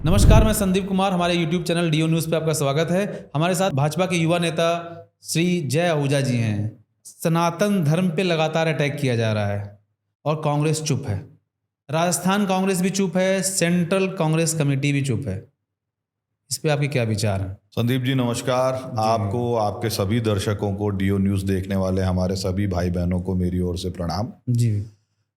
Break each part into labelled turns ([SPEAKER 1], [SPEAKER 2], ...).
[SPEAKER 1] नमस्कार, मैं संदीप कुमार। हमारे YouTube चैनल डीओ न्यूज़ पे आपका स्वागत है। हमारे साथ भाजपा के युवा नेता श्री जय आहूजा जी हैं। सनातन धर्म पे लगातार अटैक किया जा रहा है और कांग्रेस चुप है। राजस्थान कांग्रेस भी चुप है, सेंट्रल कांग्रेस कमेटी भी चुप है। इस पे आपके क्या विचार हैं?
[SPEAKER 2] संदीप जी नमस्कार। आपको, आपके सभी दर्शकों को, डीओ न्यूज़ देखने वाले हमारे सभी भाई बहनों को मेरी ओर से प्रणाम।
[SPEAKER 1] जी।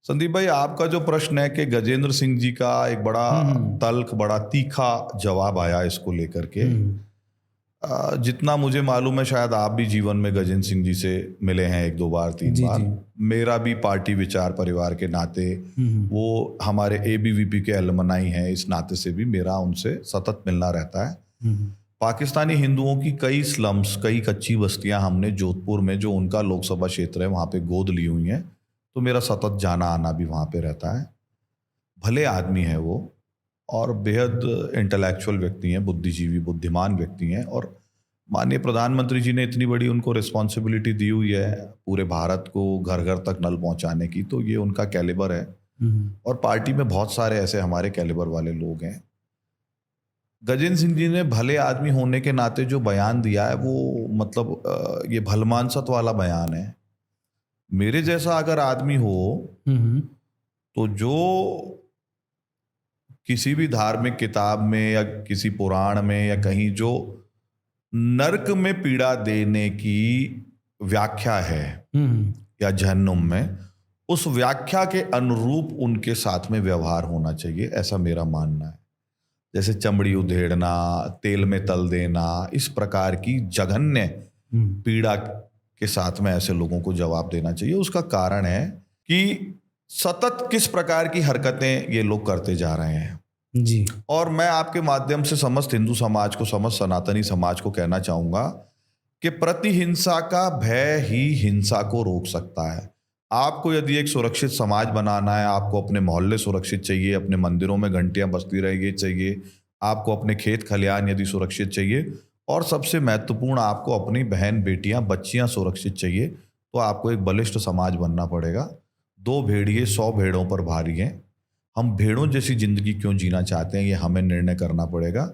[SPEAKER 2] संदीप भाई, आपका जो प्रश्न है कि गजेंद्र सिंह जी का एक बड़ा तल्ख, बड़ा तीखा जवाब आया इसको लेकर के। जितना मुझे मालूम है, शायद आप भी जीवन में गजेंद्र सिंह जी से मिले हैं 1-2 बार, 3
[SPEAKER 1] जी,
[SPEAKER 2] बार।
[SPEAKER 1] जी।
[SPEAKER 2] मेरा भी पार्टी विचार परिवार के नाते, वो हमारे एबीवीपी के एलमनाई हैं, इस नाते से भी मेरा उनसे सतत मिलना रहता है। पाकिस्तानी हिंदुओं की कई स्लम्स, कई कच्ची बस्तियां हमने जोधपुर में, जो उनका लोकसभा क्षेत्र है, वहाँ पे गोद ली हुई हैं, तो मेरा सतत जाना आना भी वहाँ पे रहता है। भले आदमी है वो, और बेहद इंटेलेक्चुअल व्यक्ति हैं, बुद्धिजीवी, बुद्धिमान व्यक्ति हैं। और माननीय प्रधानमंत्री जी ने इतनी बड़ी उनको रिस्पॉन्सिबिलिटी दी हुई है पूरे भारत को घर घर तक नल पहुंचाने की, तो ये उनका कैलिबर है। और पार्टी में बहुत सारे ऐसे हमारे कैलिबर वाले लोग हैं। गजेंद्र सिंह जी ने भले आदमी होने के नाते जो बयान दिया है, वो मतलब ये भलमानसत वाला बयान है। मेरे जैसा अगर आदमी हो तो जो किसी भी धार्मिक किताब में या किसी पुराण में या कहीं जो नरक में पीड़ा देने की व्याख्या है या जहन्नुम में, उस व्याख्या के अनुरूप उनके साथ में व्यवहार होना चाहिए, ऐसा मेरा मानना है। जैसे चमड़ी उधेड़ना, तेल में तल देना, इस प्रकार की जघन्य पीड़ा के साथ में ऐसे लोगों को जवाब देना चाहिए। उसका कारण है कि सतत किस प्रकार की हरकतें ये लोग करते जा रहे हैं।
[SPEAKER 1] जी।
[SPEAKER 2] और मैं आपके माध्यम से समस्त हिंदू समाज को, समस्त सनातनी समाज को कहना चाहूंगा कि प्रतिहिंसा का भय ही हिंसा को रोक सकता है। आपको यदि एक सुरक्षित समाज बनाना है, आपको अपने मोहल्ले सुरक्षित चाहिए, अपने मंदिरों में घंटियां बजती रहेगी चाहिए, आपको अपने खेत खलियान यदि सुरक्षित चाहिए, और सबसे महत्वपूर्ण आपको अपनी बहन, बेटियां, बच्चियां सुरक्षित चाहिए, तो आपको एक बलिष्ठ समाज बनना पड़ेगा। 2 भेड़िए 100 भेड़ों पर भारी हैं। हम भेड़ों जैसी जिंदगी क्यों जीना चाहते हैं, ये हमें निर्णय करना पड़ेगा।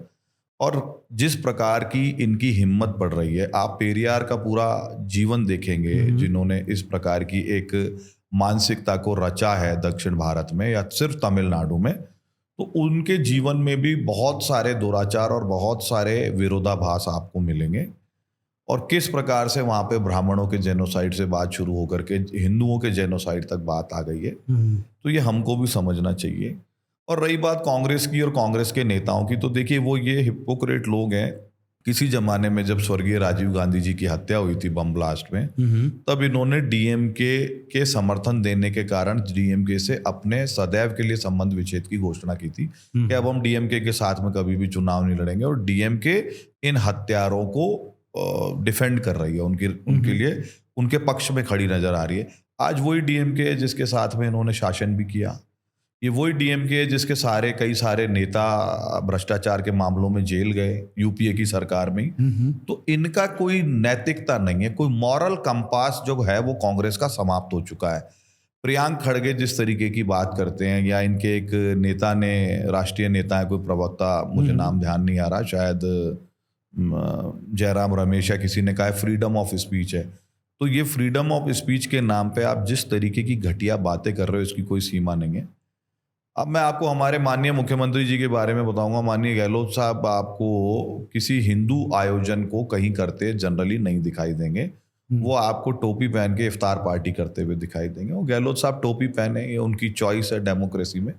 [SPEAKER 2] और जिस प्रकार की इनकी हिम्मत बढ़ रही है, आप पेरियार का पूरा जीवन देखेंगे, जिन्होंने इस प्रकार की एक मानसिकता को रचा है दक्षिण भारत में या सिर्फ तमिलनाडु में, तो उनके जीवन में भी बहुत सारे दुराचार और बहुत सारे विरोधाभास आपको मिलेंगे। और किस प्रकार से वहाँ पे ब्राह्मणों के जेनोसाइड से बात शुरू होकर के हिंदुओं के जेनोसाइड तक बात आ गई है, तो ये हमको भी समझना चाहिए। और रही बात कांग्रेस की और कांग्रेस के नेताओं की, तो देखिए वो ये हिपोक्रेट लोग हैं। किसी जमाने में जब स्वर्गीय राजीव गांधी जी की हत्या हुई थी बम ब्लास्ट में, तब इन्होंने डीएमके के समर्थन देने के कारण डीएमके से अपने सदैव के लिए संबंध विच्छेद की घोषणा की थी कि अब हम डीएमके के साथ में कभी भी चुनाव नहीं लड़ेंगे। और डीएमके इन हत्यारों को डिफेंड कर रही है, उनके लिए, उनके पक्ष में खड़ी नजर आ रही है। आज वही डीएमके है जिसके साथ में इन्होंने शासन भी किया। ये वही डीएमके है जिसके कई सारे नेता भ्रष्टाचार के मामलों में जेल गए यूपीए की सरकार में। तो इनका कोई नैतिकता नहीं है, कोई मॉरल कंपास जो है वो कांग्रेस का समाप्त हो चुका है। प्रियांक खड़गे जिस तरीके की बात करते हैं, या इनके एक नेता ने, राष्ट्रीय नेता है, कोई प्रवक्ता, मुझे नाम ध्यान नहीं आ रहा, शायद जयराम रमेश या किसी ने कहा है फ्रीडम ऑफ स्पीच है। तो ये फ्रीडम ऑफ स्पीच के नाम पे आप जिस तरीके की घटिया बातें कर रहे हो, इसकी कोई सीमा नहीं है। अब मैं आपको हमारे माननीय मुख्यमंत्री जी के बारे में बताऊंगा। माननीय गहलोत साहब आपको किसी हिंदू आयोजन को कहीं करते जनरली नहीं दिखाई देंगे। वो आपको टोपी पहन के इफ्तार पार्टी करते हुए दिखाई देंगे। वो गहलोत साहब टोपी पहने, ये उनकी चॉइस है डेमोक्रेसी में।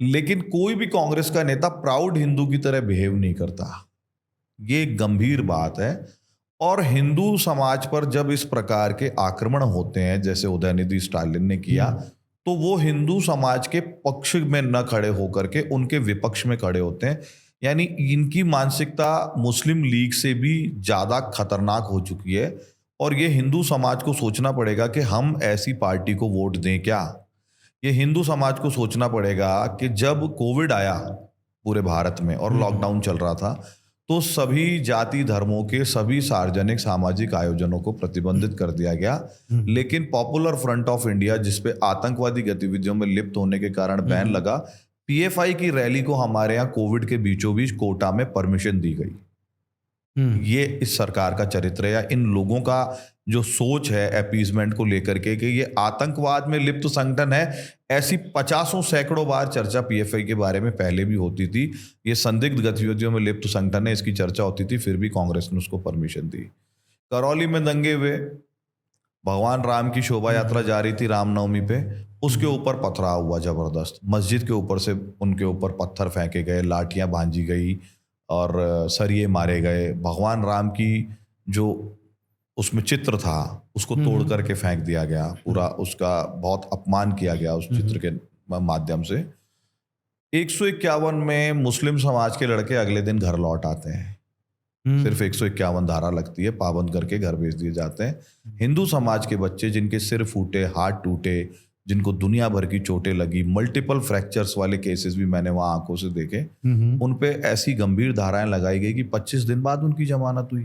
[SPEAKER 2] लेकिन कोई भी कांग्रेस का नेता प्राउड हिंदू की तरह बिहेव नहीं करता, ये एक गंभीर बात है। और हिंदू समाज पर जब इस प्रकार के आक्रमण होते हैं, जैसे उदयनिधि स्टालिन ने किया, तो वो हिंदू समाज के पक्ष में न खड़े होकर के उनके विपक्ष में खड़े होते हैं। यानी इनकी मानसिकता मुस्लिम लीग से भी ज्यादा खतरनाक हो चुकी है। और ये हिंदू समाज को सोचना पड़ेगा कि हम ऐसी पार्टी को वोट दें क्या। ये हिंदू समाज को सोचना पड़ेगा कि जब कोविड आया पूरे भारत में और लॉकडाउन चल रहा था, तो सभी जाति धर्मों के सभी सार्वजनिक सामाजिक आयोजनों को प्रतिबंधित कर दिया गया। लेकिन पॉपुलर फ्रंट ऑफ इंडिया, जिसपे आतंकवादी गतिविधियों में लिप्त होने के कारण बैन लगा, पीएफआई की रैली को हमारे यहाँ कोविड के बीचों बीच कोटा में परमिशन दी गई। ये इस सरकार का चरित्र है, या इन लोगों का जो सोच है अपीजमेंट को लेकर के कि ये आतंकवाद में लिप्त संगठन है। ऐसी पचासों सैकड़ों बार चर्चा पीएफआई के बारे में पहले भी होती थी। ये संदिग्ध गतिविधियों में लिप्त संगठन है, इसकी चर्चा होती थी, फिर भी कांग्रेस ने उसको परमिशन दी। करौली में दंगे हुए, भगवान राम की शोभा यात्रा जा रही थी रामनवमी पे, उसके ऊपर पथराव हुआ जबरदस्त। मस्जिद के ऊपर से उनके ऊपर पत्थर फेंके गए, लाठियां भांजी गई और सरिये मारे गए। भगवान राम की जो उसमें चित्र था उसको तोड़ करके फेंक दिया गया, पूरा उसका बहुत अपमान किया गया उस चित्र के माध्यम से। 151 में मुस्लिम समाज के लड़के अगले दिन घर लौट आते हैं। सिर्फ 151 धारा लगती है, पाबंद करके घर भेज दिए जाते हैं। हिंदू समाज के बच्चे जिनके सिर फूटे, हाथ टूटे, जिनको दुनिया भर की चोटें लगी, मल्टीपल फ्रैक्चर्स वाले केसेस भी मैंने वहां आंखों से देखे, उन पे ऐसी गंभीर धाराएं लगाई गई कि 25 दिन बाद उनकी जमानत हुई।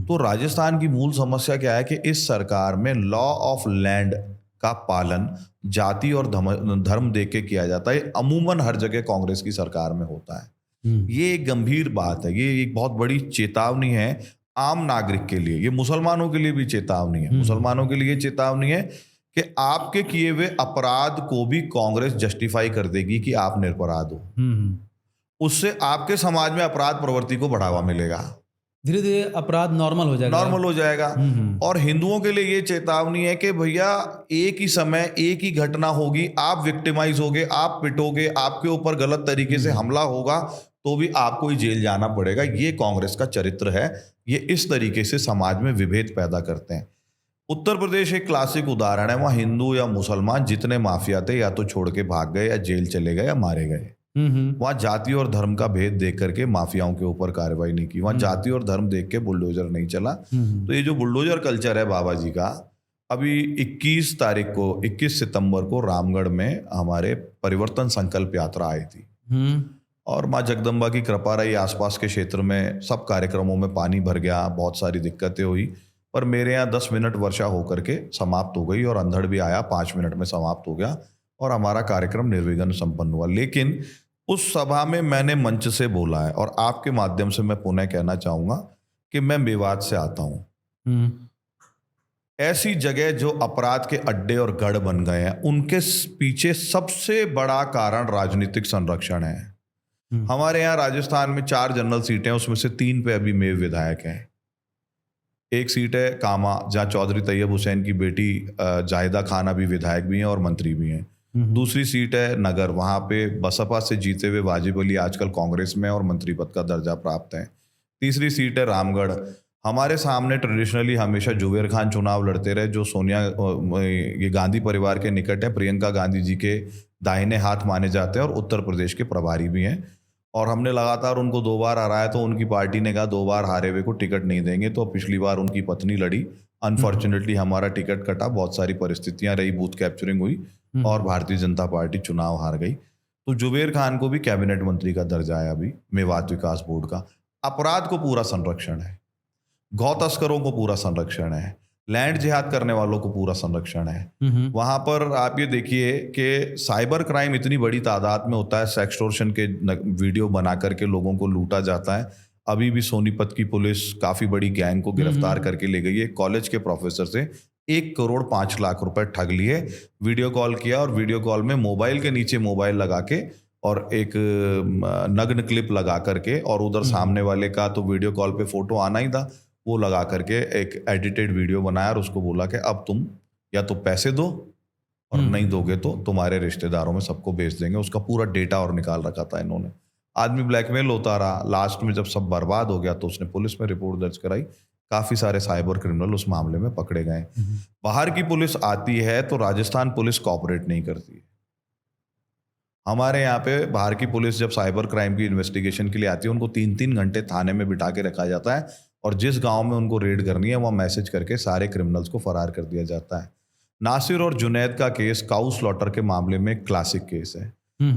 [SPEAKER 2] तो राजस्थान की मूल समस्या क्या है कि इस सरकार में लॉ ऑफ लैंड का पालन जाति और धर्म देख के किया जाता है। अमूमन हर जगह कांग्रेस की सरकार में होता है। ये एक गंभीर बात है, ये एक बहुत बड़ी चेतावनी है आम नागरिक के लिए। ये मुसलमानों के लिए भी चेतावनी है। मुसलमानों के लिए चेतावनी है कि आपके किए हुए अपराध को भी कांग्रेस जस्टिफाई कर देगी कि आप निरपराध हो। उससे आपके समाज में अपराध प्रवृत्ति को बढ़ावा मिलेगा,
[SPEAKER 1] धीरे धीरे अपराध नॉर्मल हो जाएगा।
[SPEAKER 2] और हिंदुओं के लिए ये चेतावनी है कि भैया एक ही समय एक ही घटना होगी, आप विक्टिमाइज होगे, आप पिटोगे, आपके ऊपर गलत तरीके से हमला होगा तो भी आपको ही जेल जाना पड़ेगा। ये कांग्रेस का चरित्र है। ये इस तरीके से समाज में विभेद पैदा करते हैं। उत्तर प्रदेश एक क्लासिक उदाहरण है। वहां हिंदू या मुसलमान जितने माफिया थे या तो छोड़ के भाग गए या जेल चले गए या मारे गए। वहां जाति और धर्म का भेद देख करके माफियाओं के ऊपर कार्रवाई नहीं की। वहां जाति और धर्म देख के बुलडोजर नहीं चला। तो ये जो बुलडोजर कल्चर है बाबा जी का, अभी 21 सितंबर को रामगढ़ में हमारे परिवर्तन संकल्प यात्रा आई थी और माँ जगदम्बा की कृपा रही। आसपास के क्षेत्र में सब कार्यक्रमों में पानी भर गया, बहुत सारी दिक्कतें हुई, पर मेरे यहाँ 10 मिनट वर्षा होकर के समाप्त हो गई और अंधड़ भी आया, 5 मिनट में समाप्त हो गया और हमारा कार्यक्रम निर्विघ्न संपन्न हुआ। लेकिन उस सभा में मैंने मंच से बोला है और आपके माध्यम से मैं पुनः कहना चाहूंगा कि मैं मेवात से आता हूं। ऐसी जगह जो अपराध के अड्डे और गढ़ बन गए हैं, उनके पीछे सबसे बड़ा कारण राजनीतिक संरक्षण है। हमारे यहाँ राजस्थान में 4 जनरल सीटें हैं, उसमें से 3 पे अभी मेव विधायक हैं। एक सीट है कामा, जहाँ चौधरी तैयब हुसैन की बेटी जाहिदा खान अभी विधायक भी हैं और मंत्री भी हैं। दूसरी सीट है नगर, वहां पे बसपा से जीते हुए वाजिब अली आजकल कांग्रेस में और मंत्री पद का दर्जा प्राप्त है। तीसरी सीट है रामगढ़। हमारे सामने ट्रेडिशनली हमेशा जुबेर खान चुनाव लड़ते रहे, जो सोनिया, ये गांधी परिवार के निकट है, प्रियंका गांधी जी के दाहिने हाथ माने जाते हैं और उत्तर प्रदेश के प्रभारी भी हैं। और हमने लगातार उनको 2 बार हराया, तो उनकी पार्टी ने कहा 2 बार हारे हुए को टिकट नहीं देंगे। तो पिछली बार उनकी पत्नी लड़ी, अनफॉर्चुनेटली हमारा टिकट कटा, बहुत सारी परिस्थितियां रही, बूथ कैप्चरिंग हुई और भारतीय जनता पार्टी चुनाव हार गई। तो जुबेर खान को भी कैबिनेट मंत्री का दर्जा है अभी मेवात विकास बोर्ड का। अपराध को पूरा संरक्षण है, गौ तस्करों को पूरा संरक्षण है, लैंड जिहाद करने वालों को पूरा संरक्षण है। वहां पर आप ये देखिए कि साइबर क्राइम इतनी बड़ी तादाद में होता है, सेक्सटोर्शन के वीडियो बना करके लोगों को लूटा जाता है। अभी भी सोनीपत की पुलिस काफी बड़ी गैंग को गिरफ्तार करके ले गई है। कॉलेज के प्रोफेसर से 1 करोड़ 5 लाख रुपए ठग लिए, वीडियो कॉल किया और वीडियो कॉल में मोबाइल के नीचे मोबाइल लगा के और एक नग्न क्लिप लगा करके, और उधर सामने वाले का तो वीडियो कॉल पे फोटो आना ही था, वो लगा करके एक एडिटेड वीडियो बनाया और उसको बोला कि अब तुम या तो पैसे दो और नहीं दोगे तो तुम्हारे रिश्तेदारों में सबको भेज देंगे। उसका पूरा डेटा और निकाल रखा था इन्होंने। आदमी ब्लैकमेल होता रहा, लास्ट में जब सब बर्बाद हो गया तो उसने पुलिस में रिपोर्ट दर्ज कराई। काफी सारे साइबर क्रिमिनल उस मामले में पकड़े गए। बाहर की पुलिस आती है तो राजस्थान पुलिस कोऑपरेट नहीं करती है। हमारे यहाँ पे बाहर की पुलिस जब साइबर क्राइम की इन्वेस्टिगेशन के लिए आती है, उनको 3-3 घंटे थाने में बिठा के रखा जाता है और जिस गांव में उनको रेड करनी है वहाँ मैसेज करके सारे क्रिमिनल्स को फरार कर दिया जाता है। नासिर और जुनैद का केस काऊ स्लॉटर के मामले में क्लासिक केस है।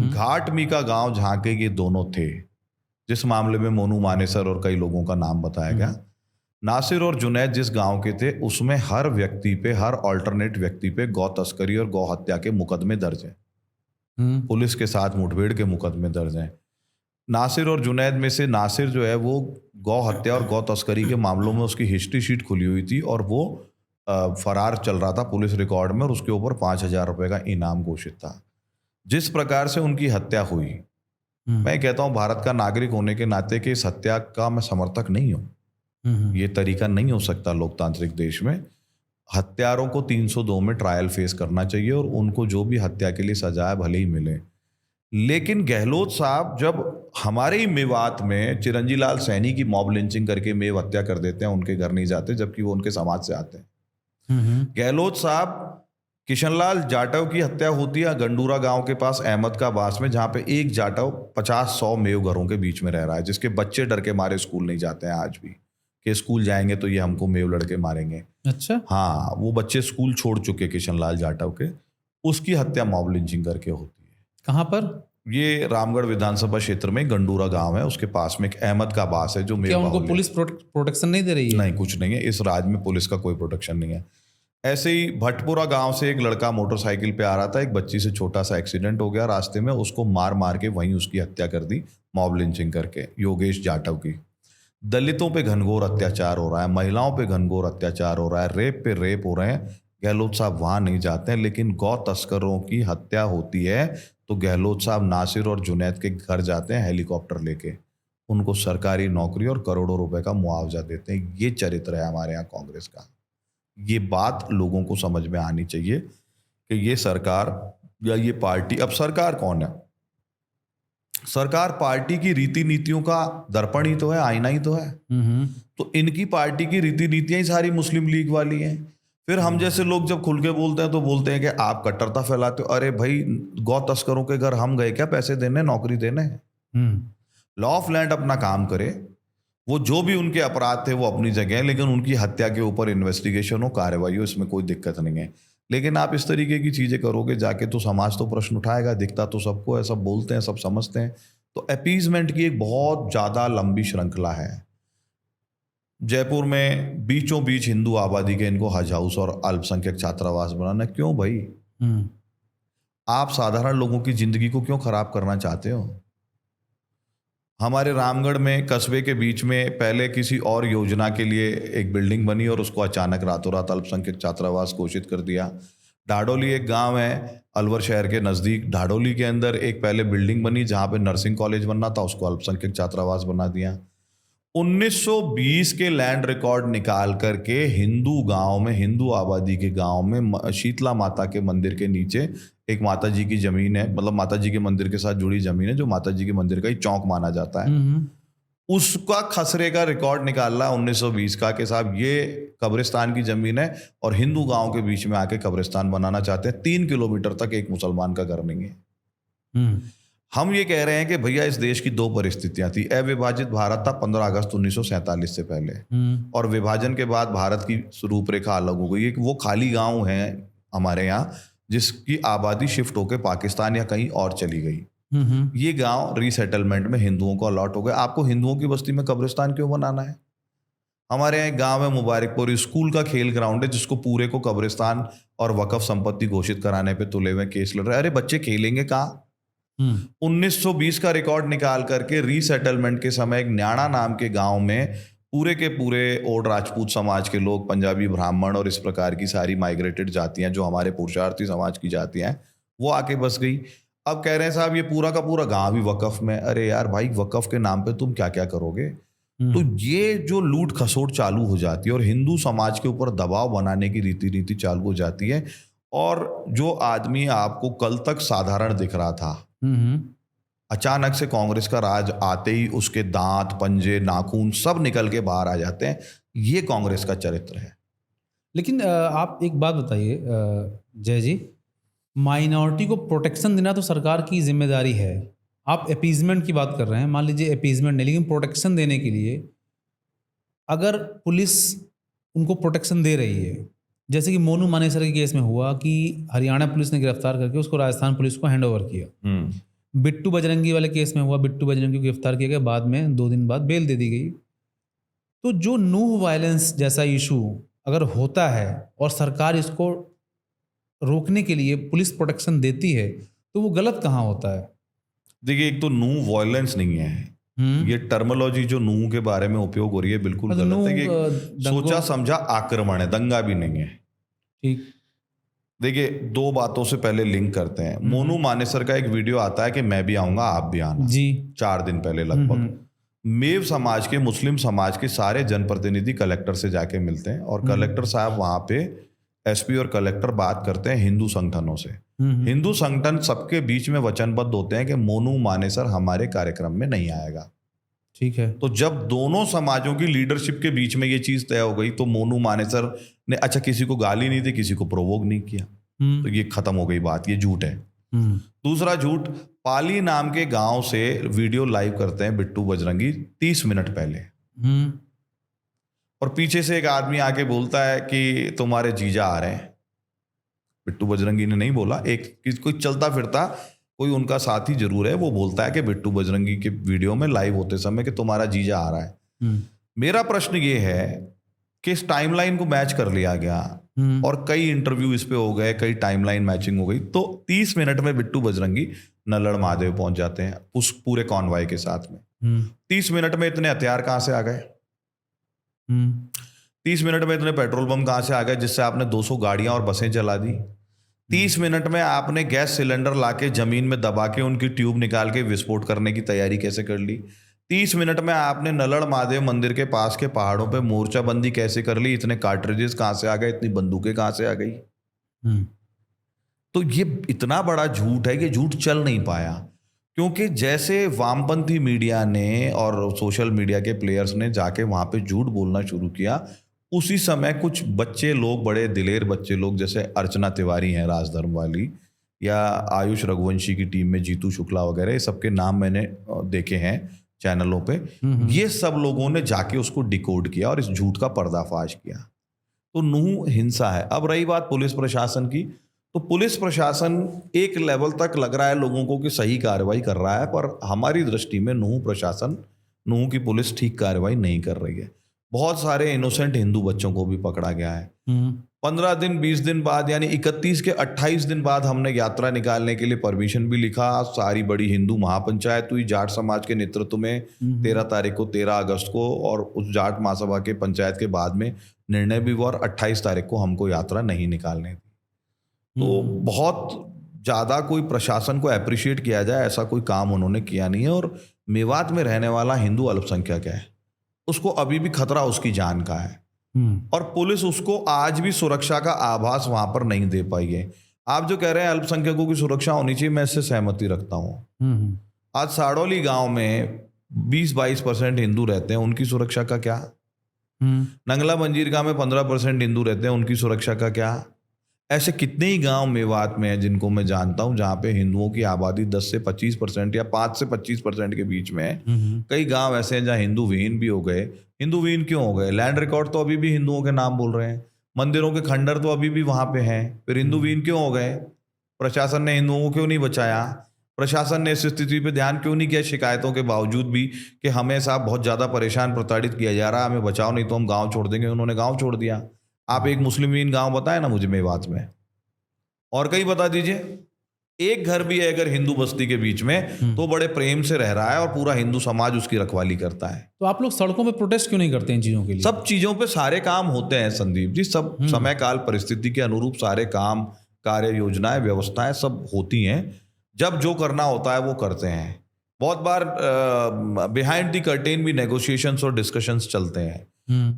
[SPEAKER 2] घाट मीका गांव जहाँ के ये दोनों थे, जिस मामले में मोनू मानेसर और कई लोगों का नाम बताया गया। नासिर और जुनैद जिस गांव के थे उसमें हर व्यक्ति पे, हर ऑल्टरनेट व्यक्ति पे गौ तस्करी और गौ हत्या के मुकदमे दर्ज हैं। पुलिस के साथ मुठभेड़ के मुकदमे दर्ज हैं। नासिर और जुनैद में से नासिर जो है वो गौ हत्या और गौ तस्करी के मामलों में उसकी हिस्ट्री शीट खुली हुई थी और वो फरार चल रहा था पुलिस रिकॉर्ड में और उसके ऊपर 5,000 रुपये का इनाम घोषित था। जिस प्रकार से उनकी हत्या हुई, मैं कहता हूँ भारत का नागरिक होने के नाते कि इस हत्या का मैं समर्थक नहीं हूँ। ये तरीका नहीं हो सकता लोकतांत्रिक देश में। हत्यारों को 302 में ट्रायल फेस करना चाहिए और उनको जो भी हत्या के लिए सजा भले ही मिले। लेकिन गहलोत साहब जब हमारे ही मेवात में चिरंजी लाल सैनी की मॉब लिंचिंग करके मेव हत्या कर देते हैं, उनके घर नहीं जाते जबकि वो उनके समाज से आते हैं। गहलोत साहब किशनलाल जाटव की हत्या होती है गंडूरा गांव के पास अहमद का बास में, जहां पे एक जाटव 50-100 मेव घरों के बीच में रह रहा है, जिसके बच्चे डर के मारे स्कूल नहीं जाते हैं आज भी कि स्कूल जाएंगे तो ये हमको मेव लड़के मारेंगे।
[SPEAKER 1] अच्छा,
[SPEAKER 2] हाँ, वो बच्चे स्कूल छोड़ चुके किशनलाल जाटव के, उसकी हत्या मॉब लिंचिंग करके होती है।
[SPEAKER 1] कहाँ पर?
[SPEAKER 2] ये रामगढ़ विधानसभा क्षेत्र में गंडूरा गांव है, उसके पास में एक अहमद का बास है जो
[SPEAKER 1] क्या उनको पुलिस प्रोटेक्शन नहीं दे रही है?
[SPEAKER 2] नहीं, कुछ नहीं है, इस राज्य में पुलिस का कोई प्रोटेक्शन नहीं है। ऐसे ही भटपुरा गांव से एक लड़का मोटरसाइकिल पे आ रहा था, एक बच्ची से छोटा सा एक्सीडेंट हो गया रास्ते में, उसको मार मार के वहीं उसकी हत्या कर दी मॉब लिंचिंग करके, योगेश जाटव की। दलितों पे घनघोर अत्याचार हो रहा है, महिलाओं पे घनघोर अत्याचार हो रहा है, रेप पे रेप हो रहे हैं। गहलोत साहब वहां नहीं जाते हैं, लेकिन गौ तस्करों की हत्या होती है तो गहलोत साहब नासिर और जुनैद के घर जाते हैं हेलीकॉप्टर लेके, उनको सरकारी नौकरी और करोड़ों रुपए का मुआवजा देते हैं। ये चरित्र है हमारे यहाँ कांग्रेस का। ये बात लोगों को समझ में आनी चाहिए कि ये सरकार या ये पार्टी, अब सरकार कौन है? सरकार पार्टी की रीति नीतियों का दर्पण ही तो है, आईना ही तो है। तो इनकी पार्टी की रीति नीतियां ही सारी मुस्लिम लीग वाली हैं। फिर हम जैसे लोग जब खुल के बोलते हैं तो बोलते हैं कि आप कट्टरता फैलाते हो। अरे भाई, गौ तस्करों के घर हम गए क्या पैसे देने, नौकरी देने? लॉ ऑफ लैंड अपना काम करे, वो जो भी उनके अपराध थे वो अपनी जगह है, लेकिन उनकी हत्या के ऊपर इन्वेस्टिगेशन हो, कार्रवाई हो, इसमें कोई दिक्कत नहीं है। लेकिन आप इस तरीके की चीजें करोगे जाके तो समाज तो प्रश्न उठाएगा। दिखता तो सबको है, सब बोलते हैं, सब समझते हैं। तो अपीजमेंट की एक बहुत ज्यादा लंबी श्रृंखला है। जयपुर में बीचों बीच हिंदू आबादी के इनको हज हाउस और अल्पसंख्यक छात्रावास बनाना क्यों भाई? आप साधारण लोगों की जिंदगी को क्यों खराब करना चाहते हो? हमारे रामगढ़ में कस्बे के बीच में पहले किसी और योजना के लिए एक बिल्डिंग बनी और उसको अचानक रातों रात अल्पसंख्यक छात्रावास घोषित कर दिया। ढाडोली एक गांव है अलवर शहर के नज़दीक, ढाडोली के अंदर एक पहले बिल्डिंग बनी जहां पे नर्सिंग कॉलेज बनना था, उसको अल्पसंख्यक छात्रावास बना दिया। 1920 के लैंड रिकॉर्ड निकाल करके हिंदू गांव में, हिंदू आबादी के गांव में शीतला माता के मंदिर के नीचे एक माता जी की जमीन है, मतलब माता जी के मंदिर के साथ जुड़ी जमीन है, जो माता जी के मंदिर का ही चौक माना जाता है। उसका खसरे का रिकॉर्ड निकाला 1920 का कि साहब ये कब्रिस्तान की जमीन है और हिंदू गांव के बीच में आके कब्रिस्तान बनाना चाहते हैं। 3 किलोमीटर तक एक मुसलमान का घर नहीं है। हम ये कह रहे हैं कि भैया इस देश की 2 परिस्थितियां थी। अविभाजित भारत था 15 अगस्त 1947 से पहले, और विभाजन के बाद भारत की रूपरेखा अलग हो गई। वो खाली गांव है हमारे यहाँ जिसकी आबादी शिफ्ट होकर पाकिस्तान या कहीं और चली गई। ये गांव रीसेटलमेंट में हिंदुओं को अलॉट हो गए। आपको हिंदुओं की बस्ती में कब्रिस्तान क्यों बनाना है? हमारे यहाँ एक गांव है मुबारकपुर, स्कूल का खेल ग्राउंड है जिसको पूरे को कब्रिस्तान और वक्फ संपत्ति घोषित कराने पे तुले हुए केस लड़ रहे हैं। अरे बच्चे खेलेंगे कहाँ? 1920 का रिकॉर्ड निकाल करके रीसेटलमेंट के समय एक न्याणा नाम के गांव में पूरे के पूरे ओड राजपूत समाज के लोग, पंजाबी, ब्राह्मण और इस प्रकार की सारी माइग्रेटेड जातियां जो हमारे पुरुषार्थी समाज की जातियां हैं वो आके बस गई। अब कह रहे हैं साहब ये पूरा का पूरा गांव ही वक्फ में। अरे यार भाई, वक्फ के नाम पे तुम क्या क्या करोगे? तो ये जो लूट खसोट चालू हो जाती है और हिंदू समाज के ऊपर दबाव बनाने की रीति चालू हो जाती है, और जो आदमी आपको कल तक साधारण दिख रहा था, अचानक से कांग्रेस का राज आते ही उसके दांत, पंजे, नाखून सब निकल के बाहर आ जाते हैं। ये कांग्रेस का चरित्र है।
[SPEAKER 1] लेकिन आप एक बात बताइए जय जी, माइनॉरिटी को प्रोटेक्शन देना तो सरकार की जिम्मेदारी है। आप अपीजमेंट की बात कर रहे हैं, मान लीजिए अपीजमेंट नहीं, लेकिन प्रोटेक्शन देने के लिए अगर पुलिस उनको प्रोटेक्शन दे रही है, जैसे कि मोनू मानेसर के केस में हुआ कि हरियाणा पुलिस ने गिरफ्तार करके उसको राजस्थान पुलिस को हैंड ओवर किया। बिट्टू बजरंगी वाले केस में हुआ, बिट्टू बजरंगी को गिरफ्तार किया गया, बाद में 2 दिन बाद बेल दे दी गई। तो जो नूह वायलेंस जैसा इशू अगर होता है और सरकार इसको रोकने के लिए पुलिस प्रोटेक्शन देती है, तो वो गलत कहाँ होता है?
[SPEAKER 2] देखिए, एक तो नू वायलेंस नहीं है, ये टर्मिनोलॉजी जो नू के बारे में उपयोग हो रही है बिल्कुल
[SPEAKER 1] मतलब
[SPEAKER 2] गलत है।
[SPEAKER 1] नू,
[SPEAKER 2] कि सोचा समझा आक्रमण है, दंगा भी नहीं है।
[SPEAKER 1] ठीक।
[SPEAKER 2] देखिए, दो बातों से पहले लिंक करते हैं। मोनू मानेसर का एक वीडियो आता है कि मैं भी आऊंगा, आप भी आना,
[SPEAKER 1] जी।
[SPEAKER 2] 4 दिन पहले लगभग। मेव समाज के, मुस्लिम समाज के सारे जनप्रतिनिधि कलेक्टर से जाके मिलते हैं और कलेक्टर साहब वहां पे एसपी और कलेक्टर बात करते हैं हिंदू संगठनों से। हिंदू संगठन सबके बीच में वचनबद्ध होते हैं कि मोनू मानेसर हमारे कार्यक्रम में नहीं आएगा।
[SPEAKER 1] ठीक है।
[SPEAKER 2] तो जब दोनों समाजों की लीडरशिप के बीच में ये चीज तय हो गई तो मोनू मानेसर ने अच्छा किसी को गाली नहीं दी, किसी को प्रोवोक नहीं किया, तो ये खत्म हो गई बात, ये झूठ है। दूसरा झूठ, पाली नाम के गांव से वीडियो लाइव करते हैं बिट्टू बजरंगी 30 मिनट पहले, और पीछे से एक आदमी आके बोलता है कि तुम्हारे जीजा आ रहे हैं। बिट्टू बजरंगी ने नहीं बोला, एक कोई चलता फिरता कोई उनका साथी जरूर है, वो बोलता है कि बिट्टू बजरंगी के वीडियो में लाइव होते समय कि तुम्हारा जीजा आ रहा है। मेरा प्रश्न ये है कि इस टाइमलाइन को मैच कर लिया गया और कई इंटरव्यू इस पे हो गए, कई टाइमलाइन मैचिंग हो गई, तो 30 मिनट में बिट्टू बजरंगी नल्लड़ महादेव पहुंच जाते हैं उस पूरे कॉन्वॉय के साथ में। 30 मिनट में इतने हथियार कहां से आ गए? 30 मिनट में इतने पेट्रोल बम कहां से आ गए जिससे आपने 200 गाड़ियां और बसें चला दी? 30 मिनट में आपने गैस सिलेंडर लाके जमीन में दबा के उनकी ट्यूब निकाल के विस्फोट करने की तैयारी कैसे कर ली? 30 मिनट में आपने नल्लड़ महादेव मंदिर के पास के पहाड़ों पे मोर्चाबंदी कैसे कर ली? इतने कार्ट्रिजेस कहां से आ गए? इतनी बंदूकें कहां से आ गई? तो ये इतना बड़ा झूठ है कि झूठ चल नहीं पाया, क्योंकि जैसे वामपंथी मीडिया ने और सोशल मीडिया के प्लेयर्स ने जाके वहां पे झूठ बोलना शुरू किया, उसी समय कुछ बच्चे लोग, बड़े दिलेर बच्चे लोग, जैसे अर्चना तिवारी हैं राजधर्म वाली, या आयुष रघुवंशी की टीम में जीतू शुक्ला वगैरह, ये सबके नाम मैंने देखे हैं चैनलों पे। ये सब लोगों ने जाके उसको डिकोड किया और इस झूठ का पर्दाफाश किया। तो नूह हिंसा है। अब रही बात पुलिस प्रशासन की, तो पुलिस प्रशासन एक लेवल तक लग रहा है लोगों को कि सही कार्रवाई कर रहा है, पर हमारी दृष्टि में नूह प्रशासन, नूह की पुलिस ठीक कार्रवाई नहीं कर रही है। बहुत सारे इनोसेंट हिंदू बच्चों को भी पकड़ा गया है। 15 दिन 20 दिन बाद, यानी 31 के 28 दिन बाद हमने यात्रा निकालने के लिए परमिशन भी लिखा। सारी बड़ी हिंदू महापंचायत हुई जाट समाज के नेतृत्व में 13 तारीख को, 13 अगस्त को, और उस जाट महासभा के पंचायत के बाद में निर्णय भी हुआ और 28 तारीख को हमको यात्रा नहीं निकालने दी। तो बहुत ज़्यादा कोई प्रशासन को अप्रिशिएट किया जाए ऐसा कोई काम उन्होंने किया नहीं है। और मेवात में रहने वाला हिंदू अल्पसंख्यक है, उसको अभी भी खतरा उसकी जान का है, और पुलिस उसको आज भी सुरक्षा का आभास वहां पर नहीं दे पाई है। आप जो कह रहे हैं अल्पसंख्यकों की सुरक्षा होनी चाहिए, मैं इससे सहमति रखता हूं। आज साड़ौली गांव में 20-22% हिंदू रहते हैं, उनकी सुरक्षा का क्या? नंगला मंजीर गांव में 15% हिंदू रहते हैं, उनकी सुरक्षा का क्या? ऐसे कितने ही गांव मेवात में हैं जिनको मैं जानता हूं जहां पे हिंदुओं की आबादी 10 से 25% या 5 से 25% के बीच में है। कई गांव ऐसे हैं जहां हिंदू विहीन भी हो गए। हिंदू विहीन क्यों हो गए? लैंड रिकॉर्ड तो अभी भी हिंदुओं के नाम बोल रहे हैं, मंदिरों के खंडर तो अभी भी वहां पे हैं, फिर हिंदू विहीन क्यों हो गए? प्रशासन ने हिंदुओं को क्यों नहीं बचाया? प्रशासन ने इस स्थिति पे ध्यान क्यों नहीं किया, शिकायतों के बावजूद भी, कि हमें साहब बहुत ज्यादा परेशान प्रताड़ित किया जा रहा है, हमें बचाओ नहीं तो हम गाँव छोड़ देंगे। उन्होंने गाँव छोड़ दिया। आप एक मुस्लिम विहीन गाँव बताए ना मुझे मेवात में, और कहीं बता दीजिए। एक घर भी है अगर हिंदू बस्ती के बीच में तो बड़े प्रेम से रह रहा है और पूरा हिंदू समाज उसकी रखवाली करता है।
[SPEAKER 1] तो आप लोग सड़कों पे प्रोटेस्ट क्यों नहीं करते इन चीजों के लिए?
[SPEAKER 2] सब चीजों पे सारे काम होते हैं संदीप जी, सब समय काल परिस्थिति के अनुरूप सारे काम, कार्य योजनाएं, व्यवस्थाएं सब होती हैं। जब जो करना होता है वो करते हैं। बहुत बार बिहाइंड द कर्टेन भी नेगोशिएशंस और डिस्कशंस चलते हैं।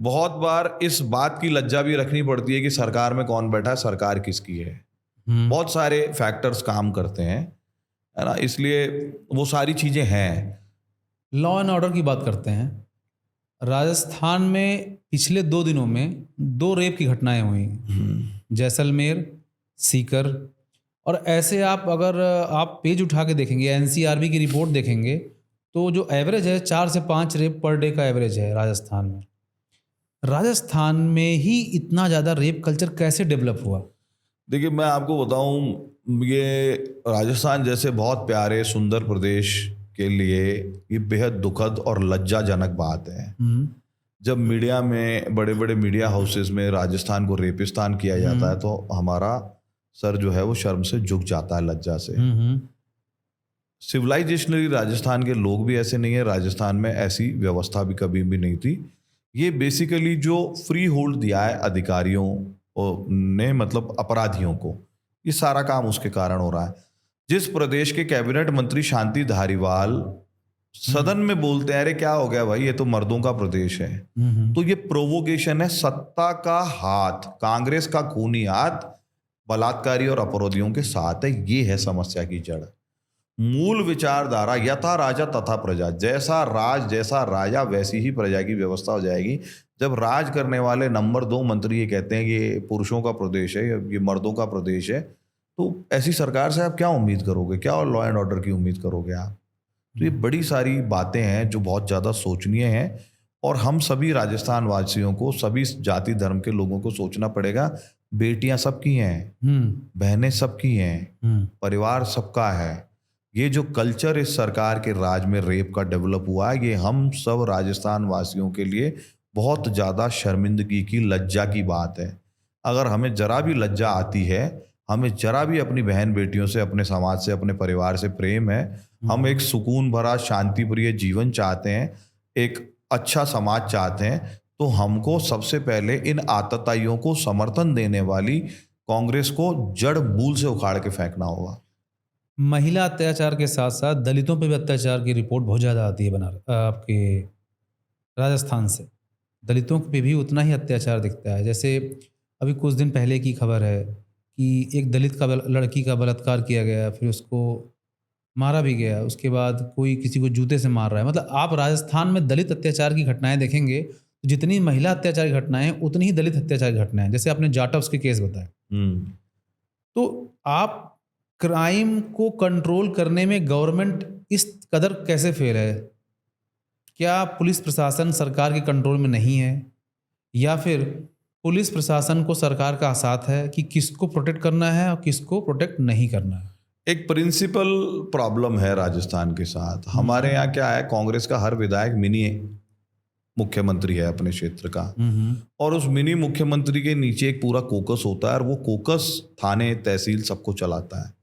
[SPEAKER 2] बहुत बार इस बात की लज्जा भी रखनी पड़ती है कि सरकार में कौन बैठा है, सरकार किसकी है। बहुत सारे फैक्टर्स काम करते हैं, है ना, इसलिए वो सारी चीजें हैं।
[SPEAKER 1] लॉ एंड ऑर्डर की बात करते हैं। राजस्थान में पिछले 2 दिनों में 2 रेप की घटनाएं हुई, जैसलमेर, सीकर। और ऐसे आप अगर आप पेज उठा के देखेंगे, एनसीआरबी की रिपोर्ट देखेंगे, तो जो एवरेज है 4 से 5 रेप पर डे का एवरेज है राजस्थान में। राजस्थान में ही इतना ज़्यादा रेप कल्चर कैसे डेवलप हुआ?
[SPEAKER 2] देखिए, मैं आपको बताऊं, ये राजस्थान जैसे बहुत प्यारे सुंदर प्रदेश के लिए ये बेहद दुखद और लज्जाजनक बात है जब मीडिया में, बड़े बड़े मीडिया हाउसेस में राजस्थान को रेपिस्तान किया जाता है, तो हमारा सर जो है वो शर्म से झुक जाता है, लज्जा से।
[SPEAKER 1] हम्म।
[SPEAKER 2] सिविलाइजेशनली राजस्थान के लोग भी ऐसे नहीं है, राजस्थान में ऐसी व्यवस्था भी कभी भी नहीं थी। ये बेसिकली जो फ्री होल्ड दिया है अधिकारियों ने, मतलब अपराधियों को, ये सारा काम उसके कारण हो रहा है। जिस प्रदेश के कैबिनेट मंत्री शांति धारीवाल सदन में बोलते हैं, अरे क्या हो गया भाई, ये तो मर्दों का प्रदेश है, तो ये प्रोवोकेशन है। सत्ता का हाथ, कांग्रेस का खूनी हाथ बलात्कारी और अपराधियों के साथ है। ये है समस्या की जड़। मूल विचारधारा यथा राजा तथा प्रजा, जैसा राज जैसा राजा वैसी ही प्रजा की व्यवस्था हो जाएगी। जब राज करने वाले नंबर 2 मंत्री ये कहते हैं कि ये पुरुषों का प्रदेश है, ये मर्दों का प्रदेश है, तो ऐसी सरकार से आप क्या उम्मीद करोगे? क्या लॉ एंड ऑर्डर की उम्मीद करोगे आप? तो ये बड़ी सारी बातें हैं जो बहुत ज़्यादा सोचनीय हैं, और हम सभी राजस्थान वासियों को, सभी जाति धर्म के लोगों को सोचना पड़ेगा। बेटियां सबकी हैं, बहनें सबकी हैं, परिवार सबका है। ये जो कल्चर इस सरकार के राज में रेप का डेवलप हुआ है, ये हम सब राजस्थान वासियों के लिए बहुत ज़्यादा शर्मिंदगी की, लज्जा की बात है। अगर हमें जरा भी लज्जा आती है, हमें जरा भी अपनी बहन बेटियों से, अपने समाज से, अपने परिवार से प्रेम है, हम एक सुकून भरा शांति प्रिय जीवन चाहते हैं, एक अच्छा समाज चाहते हैं, तो हमको सबसे पहले इन आतताइयों को समर्थन देने वाली कांग्रेस को जड़ मूल से उखाड़ के फेंकना होगा।
[SPEAKER 1] महिला अत्याचार के साथ साथ दलितों पे भी अत्याचार की रिपोर्ट बहुत ज़्यादा आती है आपके राजस्थान से। दलितों पे भी उतना ही अत्याचार दिखता है। जैसे अभी कुछ दिन पहले की खबर है कि एक दलित का लड़की का बलात्कार किया गया, फिर उसको मारा भी गया, उसके बाद कोई किसी को जूते से मार रहा है। मतलब आप राजस्थान में दलित अत्याचार की घटनाएं देखेंगे तो जितनी महिला अत्याचार की घटनाएं उतनी ही दलित अत्याचार की घटनाएं, जैसे आपने जाटव्स के केस बताए। तो आप क्राइम को कंट्रोल करने में गवर्नमेंट इस कदर कैसे फेल है? क्या पुलिस प्रशासन सरकार के कंट्रोल में नहीं है, या फिर पुलिस प्रशासन को सरकार का साथ है कि किसको प्रोटेक्ट करना है और किसको प्रोटेक्ट नहीं करना है?
[SPEAKER 2] एक प्रिंसिपल प्रॉब्लम है राजस्थान के साथ। हमारे यहाँ क्या है, कांग्रेस का हर विधायक मिनी मुख्यमंत्री है अपने क्षेत्र का, और उस मिनी मुख्यमंत्री के नीचे एक पूरा कोकस होता है, और वो कोकस थाने तहसील सबको चलाता है।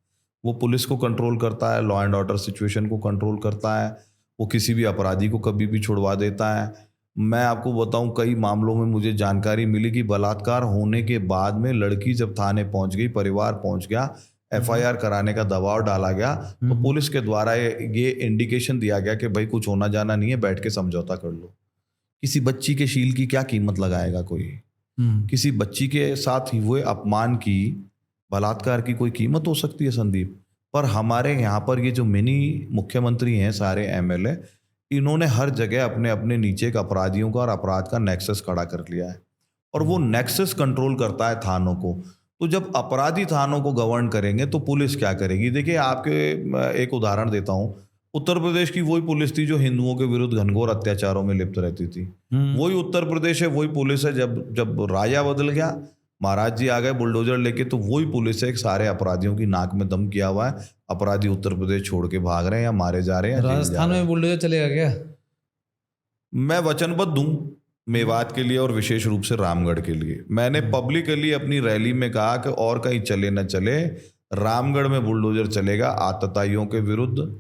[SPEAKER 2] वो पुलिस को कंट्रोल करता है, लॉ एंड ऑर्डर सिचुएशन को कंट्रोल करता है, वो किसी भी अपराधी को कभी भी छुड़वा देता है। मैं आपको बताऊं, कई मामलों में मुझे जानकारी मिली कि बलात्कार होने के बाद में लड़की जब थाने पहुंच गई, परिवार पहुंच गया, एफआईआर कराने का दबाव डाला गया, तो पुलिस के द्वारा ये इंडिकेशन दिया गया कि भाई कुछ होना जाना नहीं है, बैठ के समझौता कर लो। किसी बच्ची के शील की क्या कीमत लगाएगा कोई? किसी बच्ची के साथ हुए अपमान की, बलात्कार की कोई कीमत हो सकती है संदीप? पर हमारे यहाँ पर ये जो मिनी मुख्यमंत्री हैं, सारे एमएलए, इन्होंने हर जगह अपने अपने नीचे के अपराधियों का और अपराध का नेक्सस खड़ा कर लिया है, और वो नेक्सस कंट्रोल करता है थानों को। तो जब अपराधी थानों को गवर्न करेंगे तो पुलिस क्या करेगी? देखिए, आपके एक उदाहरण देता हूँ। उत्तर प्रदेश की वही पुलिस थी जो हिंदुओं के विरुद्ध घनघोर अत्याचारों में लिप्त रहती थी। वही उत्तर प्रदेश है, वही पुलिस है। जब राजा बदल गया, महाराज जी आ गए बुलडोजर लेके, तो वही पुलिस है, सारे अपराधियों की नाक में दम किया हुआ है। अपराधी उत्तर प्रदेश छोड़ के भाग रहे हैं या मारे जा रहे हैं।
[SPEAKER 1] राजस्थान में बुलडोजर चलेगा क्या?
[SPEAKER 2] मैं वचनबद्ध हूँ मेवात के लिए, और विशेष रूप से रामगढ़ के लिए। मैंने पब्लिकली अपनी रैली में कहा कि और कहीं चले न चले, रामगढ़ में बुलडोजर चलेगा। आतताइयों के विरुद्ध,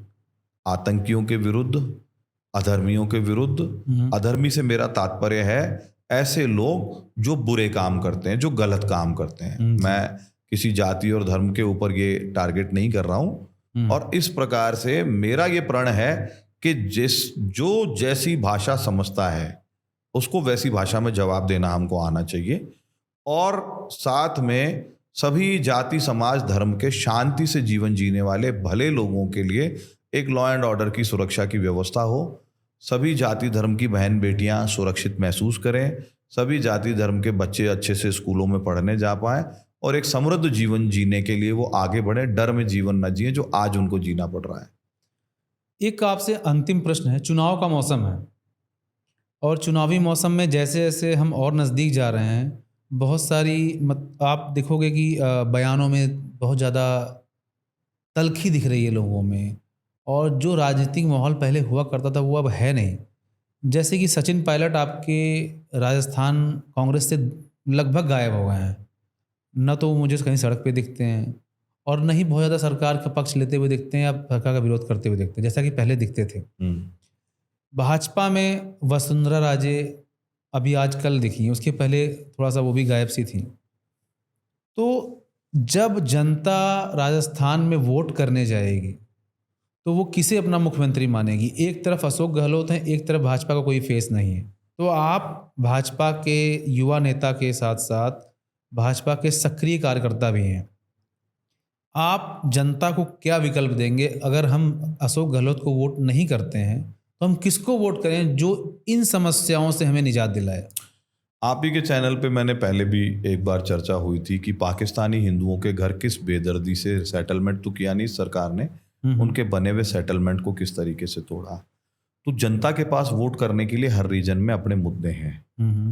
[SPEAKER 2] आतंकियों के विरुद्ध, अधर्मियों के विरुद्ध। अधर्मी से मेरा तात्पर्य है ऐसे लोग जो बुरे काम करते हैं, जो गलत काम करते हैं। मैं किसी जाति और धर्म के ऊपर ये टारगेट नहीं कर रहा हूं, और इस प्रकार से मेरा ये प्रण है कि जो जैसी भाषा समझता है उसको वैसी भाषा में जवाब देना हमको आना चाहिए, और साथ में सभी जाति समाज धर्म के शांति से जीवन जीने वाले भले लोगों के लिए एक लॉ एंड ऑर्डर की सुरक्षा की व्यवस्था हो। सभी जाति धर्म की बहन बेटियां सुरक्षित महसूस करें, सभी जाति धर्म के बच्चे अच्छे से स्कूलों में पढ़ने जा पाएं, और एक समृद्ध जीवन जीने के लिए वो आगे बढ़े, डर में जीवन न जिए जो आज उनको जीना पड़ रहा है।
[SPEAKER 1] एक आपसे अंतिम प्रश्न है। चुनाव का मौसम है, और चुनावी मौसम में जैसे जैसे हम और नज़दीक जा रहे हैं, बहुत सारी आप देखोगे कि बयानों में बहुत ज़्यादा तल्खी दिख रही है लोगों में, और जो राजनीतिक माहौल पहले हुआ करता था वो अब है नहीं। जैसे कि सचिन पायलट आपके राजस्थान कांग्रेस से लगभग गायब हो गए हैं। न तो वो मुझे कहीं सड़क पे दिखते हैं और न ही बहुत ज़्यादा सरकार का पक्ष लेते हुए दिखते हैं या सरकार का विरोध करते हुए दिखते हैं, जैसा कि पहले दिखते थे। भाजपा में वसुंधरा राजे अभी आजकल दिखी, उसके पहले थोड़ा सा वो भी गायब सी थी। तो जब जनता राजस्थान में वोट करने जाएगी तो वो किसे अपना मुख्यमंत्री मानेगी? एक तरफ अशोक गहलोत हैं, एक तरफ भाजपा का कोई फेस नहीं है। तो आप भाजपा के युवा नेता के साथ साथ भाजपा के सक्रिय कार्यकर्ता भी हैं। आप जनता को क्या विकल्प देंगे? अगर हम अशोक गहलोत को वोट नहीं करते हैं तो हम किसको वोट करें जो इन समस्याओं से हमें निजात दिलाए?
[SPEAKER 2] आप ही के चैनल पे मैंने पहले भी एक बार चर्चा हुई थी कि पाकिस्तानी हिंदुओं के घर किस बेदर्दी से सेटलमेंट तो किया नहीं सरकार ने, उनके बने हुए सेटलमेंट को किस तरीके से तोड़ा। तो जनता के पास वोट करने के लिए हर रीजन में अपने मुद्दे हैं,